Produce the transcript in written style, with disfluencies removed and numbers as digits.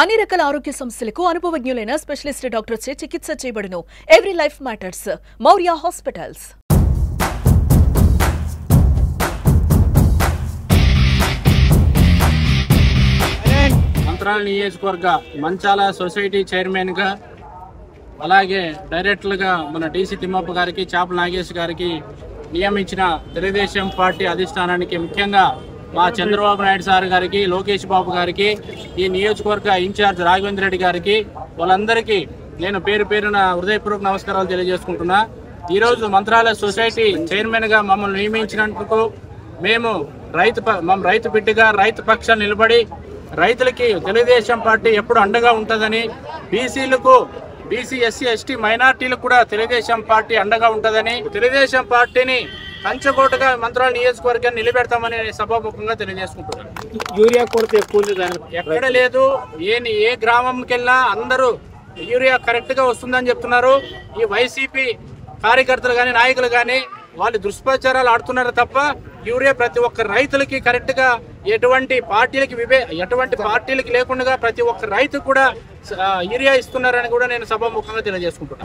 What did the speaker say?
అన్ని రకాల ఆరోగ్య సమస్యలకు అనుభవజ్ఞులైన స్పెషలిస్ట్ డాక్టర్స్ చే చికిత్స చేయబడును. Every life matters. Maurya hospitals. మంత్రాల నియోజకవర్గ మంచాల సొసైటీ చైర్మన్ గా అలాగే డైరెక్టర్లుగా మన డీసీ తిమ్మప్ప గారికి చాపల నాగేష్ గారికి నియమించిన తెలుగుదేశం పార్టీ అధిష్టానానికి ముఖ్యంగా మా చంద్రబాబు నాయుడు సార్ గారికి, లోకేష్ బాబు గారికి, ఈ నియోజకవర్గ ఇన్ఛార్జ్ రాఘవేంద్ర రెడ్డి గారికి, వాళ్ళందరికీ నేను పేరు పేరున హృదయపూర్వక నమస్కారాలు తెలియజేసుకుంటున్నా. ఈరోజు మంత్రాల సొసైటీ చైర్మన్ గా మమ్మల్ని నియమించినందుకు మేము రైతు బిడ్డగా రైతు పక్షాన్ని నిలబడి రైతులకి తెలుగుదేశం పార్టీ ఎప్పుడు అండగా ఉంటుందని, బీసీ ఎస్సీ ఎస్టీ మైనార్టీలకు కూడా తెలుగుదేశం పార్టీ అండగా ఉంటుందని, తెలుగుదేశం పార్టీని కంచకోటగా మంత్రాల నియోజకవర్గాన్ని నిలబెడతామని సభాముఖంగా తెలియజేసుకుంటున్నాను. యూరియా కొరత ఎక్కువ ఎక్కడ లేదు, ఏ గ్రామంకి వెళ్ళినా అందరూ యూరియా కరెక్ట్ గా వస్తుందని చెప్తున్నారు. ఈ వైసీపీ కార్యకర్తలు కానీ నాయకులు కానీ వాళ్ళు దుష్ప్రచారాలు ఆడుతున్నారు తప్ప యూరియా ప్రతి ఒక్క రైతులకి కరెక్ట్ గా ఎటువంటి పార్టీలకి లేకుండా ప్రతి ఒక్క రైతు కూడా యూరియా ఇస్తున్నారని కూడా నేను సభాముఖంగా తెలియజేసుకుంటున్నాను.